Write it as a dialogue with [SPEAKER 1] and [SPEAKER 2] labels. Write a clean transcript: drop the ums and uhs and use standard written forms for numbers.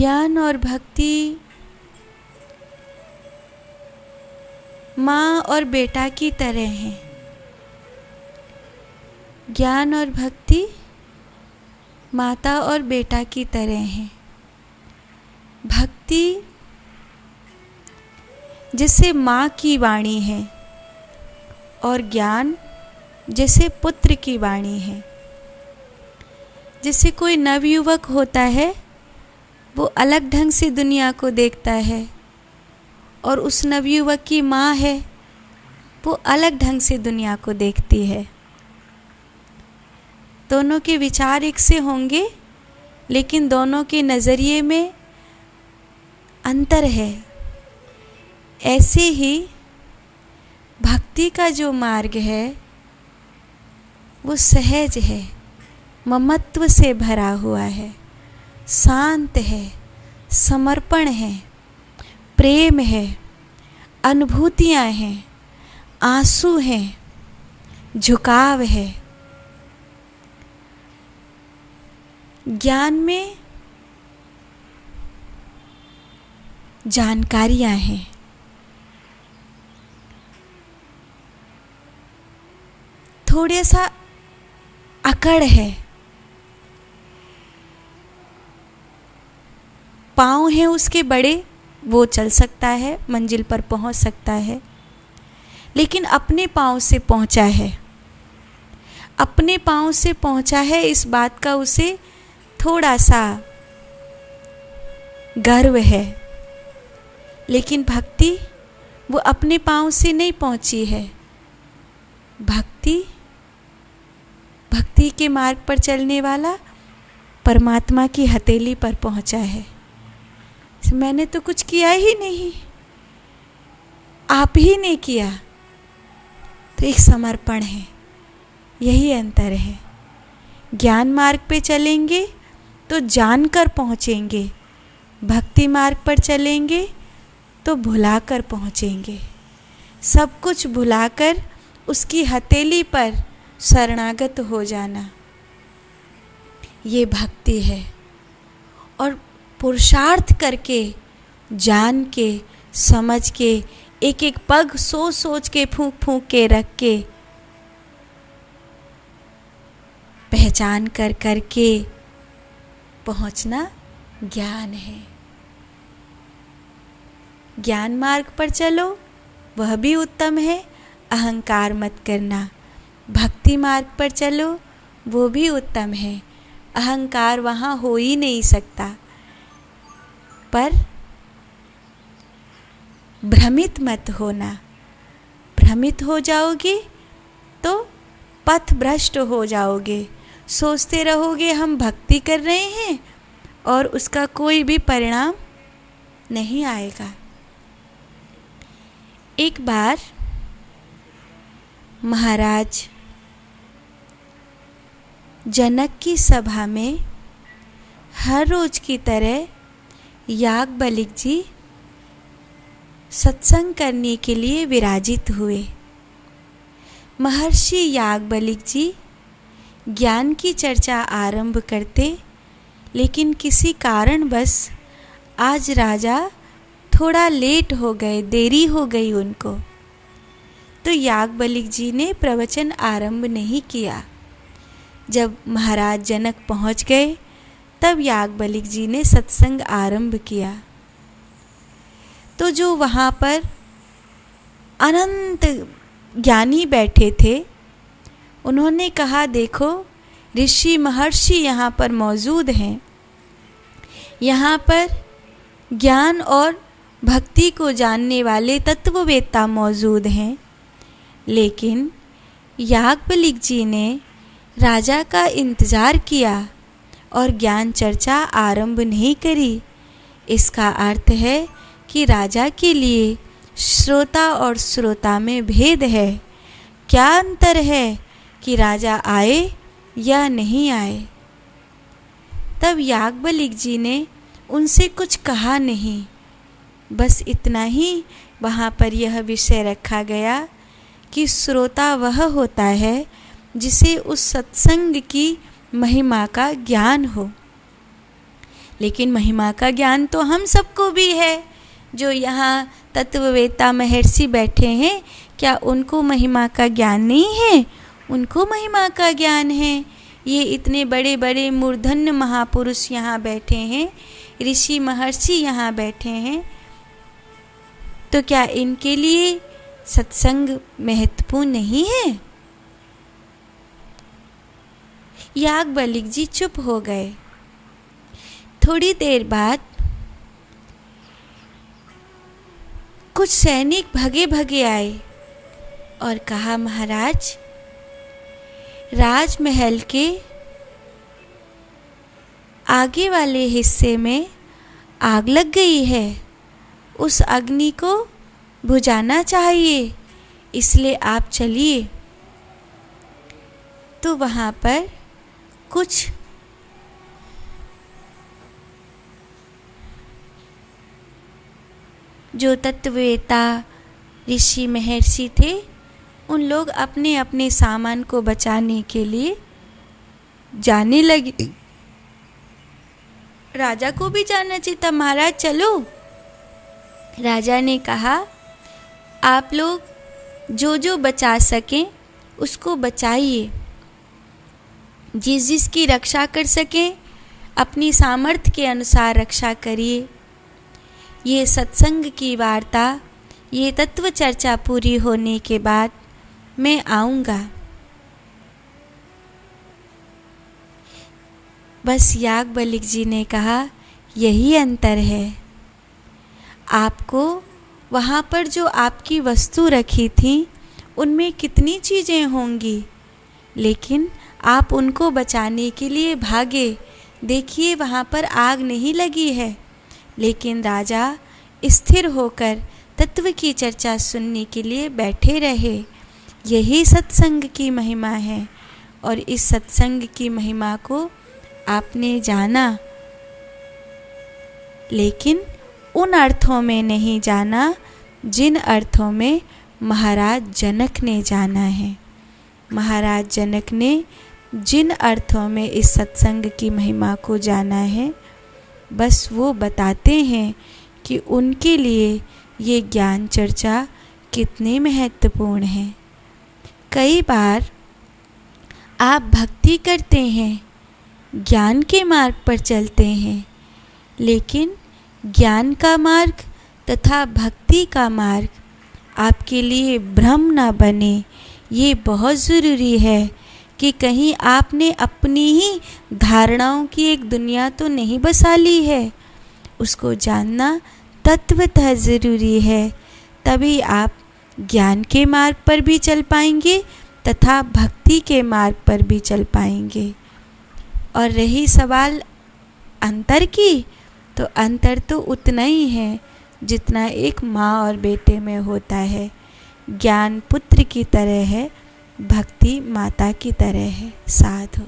[SPEAKER 1] ज्ञान और भक्ति माँ और बेटा की तरह हैं। ज्ञान और भक्ति माता और बेटा की तरह हैं। भक्ति जैसे माँ की वाणी है और ज्ञान जैसे पुत्र की वाणी है। जैसे कोई नवयुवक होता है, वो अलग ढंग से दुनिया को देखता है, और उस नवयुवक की माँ है, वो अलग ढंग से दुनिया को देखती है। दोनों के विचार एक से होंगे, लेकिन दोनों के नज़रिए में अंतर है। ऐसे ही भक्ति का जो मार्ग है वो सहज है, ममत्व से भरा हुआ है, शांत है, समर्पण है, प्रेम है, अनुभूतियाँ हैं, आंसू हैं, झुकाव है। ज्ञान में जानकारियाँ हैं, थोड़ा सा अकड़ है, पाँव हैं उसके बड़े, वो चल सकता है, मंजिल पर पहुंच सकता है, लेकिन अपने पाँव से पहुंचा है, अपने पाँव से पहुंचा है, इस बात का उसे थोड़ा सा गर्व है। लेकिन भक्ति वो अपने पाँव से नहीं पहुंची है। भक्ति के मार्ग पर चलने वाला परमात्मा की हथेली पर पहुंचा है। मैंने तो कुछ किया ही नहीं, आप ही ने किया, तो एक समर्पण है। यही अंतर है। ज्ञान मार्ग पे चलेंगे तो जानकर पहुंचेंगे, भक्ति मार्ग पर चलेंगे तो भुलाकर पहुंचेंगे। सब कुछ भुलाकर उसकी हथेली पर शरणागत हो जाना, ये भक्ति है। और पुरुषार्थ करके, जान के, समझ के, एक एक पग सोच सोच के, फूंक फूंक के रख के, पहचान कर करके पहुंचना ज्ञान है। ज्ञान मार्ग पर चलो, वह भी उत्तम है, अहंकार मत करना। भक्ति मार्ग पर चलो, वो भी उत्तम है, अहंकार वहाँ हो ही नहीं सकता। पर भ्रमित मत होना, भ्रमित हो जाओगे तो पथ भ्रष्ट हो जाओगे। सोचते रहोगे हम भक्ति कर रहे हैं और उसका कोई भी परिणाम नहीं आएगा। एक बार महाराज जनक की सभा में हर रोज की तरह याज्ञवल्क्य जी सत्संग करने के लिए विराजित हुए। महर्षि याज्ञवल्क्य जी ज्ञान की चर्चा आरंभ करते, लेकिन किसी कारणवश आज राजा थोड़ा लेट हो गए, देरी हो गई उनको, तो याज्ञवल्क्य जी ने प्रवचन आरंभ नहीं किया। जब महाराज जनक पहुंच गए, तब याज्ञवल्क्य जी ने सत्संग आरंभ किया। तो जो वहाँ पर अनंत ज्ञानी बैठे थे, उन्होंने कहा, देखो ऋषि महर्षि यहाँ पर मौजूद हैं, यहाँ पर ज्ञान और भक्ति को जानने वाले तत्ववेत्ता मौजूद हैं, लेकिन याज्ञवल्क्य जी ने राजा का इंतज़ार किया और ज्ञान चर्चा आरंभ नहीं करी। इसका अर्थ है कि राजा के लिए श्रोता और श्रोता में भेद है। क्या अंतर है कि राजा आए या नहीं आए। तब याज्ञवल्क्य जी ने उनसे कुछ कहा नहीं, बस इतना ही वहाँ पर यह विषय रखा गया कि श्रोता वह होता है जिसे उस सत्संग की महिमा का ज्ञान हो। लेकिन महिमा का ज्ञान तो हम सबको भी है। जो यहाँ तत्ववेत्ता महर्षि बैठे हैं, क्या उनको महिमा का ज्ञान नहीं है? उनको महिमा का ज्ञान है। ये इतने बड़े बड़े मूर्धन्य महापुरुष यहाँ बैठे हैं, ऋषि महर्षि यहाँ बैठे हैं, तो क्या इनके लिए सत्संग महत्वपूर्ण नहीं है? याज्ञवल्क्य जी चुप हो गए। थोड़ी देर बाद कुछ सैनिक भगे भगे आए और कहा, महाराज, राजमहल के आगे वाले हिस्से में आग लग गई है, उस अग्नि को बुझाना चाहिए, इसलिए आप चलिए। तो वहाँ पर कुछ जो तत्ववेत्ता ऋषि महर्षि थे, उन लोग अपने अपने सामान को बचाने के लिए जाने लगे। राजा को भी जाना चाहिए था, महाराज चलो। राजा ने कहा, आप लोग जो जो बचा सकें उसको बचाइए, जिस जिसकी रक्षा कर सकें अपनी सामर्थ्य के अनुसार रक्षा करिए। ये सत्संग की वार्ता, ये तत्व चर्चा पूरी होने के बाद मैं आऊँगा। बस याज्ञवल्क्य जी ने कहा, यही अंतर है। आपको वहाँ पर जो आपकी वस्तु रखी थी उनमें कितनी चीज़ें होंगी, लेकिन आप उनको बचाने के लिए भागे। देखिए वहाँ पर आग नहीं लगी है, लेकिन राजा स्थिर होकर तत्व की चर्चा सुनने के लिए बैठे रहे। यही सत्संग की महिमा है, और इस सत्संग की महिमा को आपने जाना, लेकिन उन अर्थों में नहीं जाना जिन अर्थों में महाराज जनक ने जाना है। महाराज जनक ने जिन अर्थों में इस सत्संग की महिमा को जाना है, बस वो बताते हैं कि उनके लिए ये ज्ञान चर्चा कितने महत्वपूर्ण है। कई बार आप भक्ति करते हैं, ज्ञान के मार्ग पर चलते हैं, लेकिन ज्ञान का मार्ग तथा भक्ति का मार्ग आपके लिए भ्रम न बने, ये बहुत ज़रूरी है कि कहीं आपने अपनी ही धारणाओं की एक दुनिया तो नहीं बसा ली है। उसको जानना तत्वतः ज़रूरी है, तभी आप ज्ञान के मार्ग पर भी चल पाएंगे तथा भक्ति के मार्ग पर भी चल पाएंगे। और रही सवाल अंतर की, तो अंतर तो उतना ही है जितना एक माँ और बेटे में होता है। ज्ञान पुत्र की तरह है, भक्ति माता की तरह है। साधु।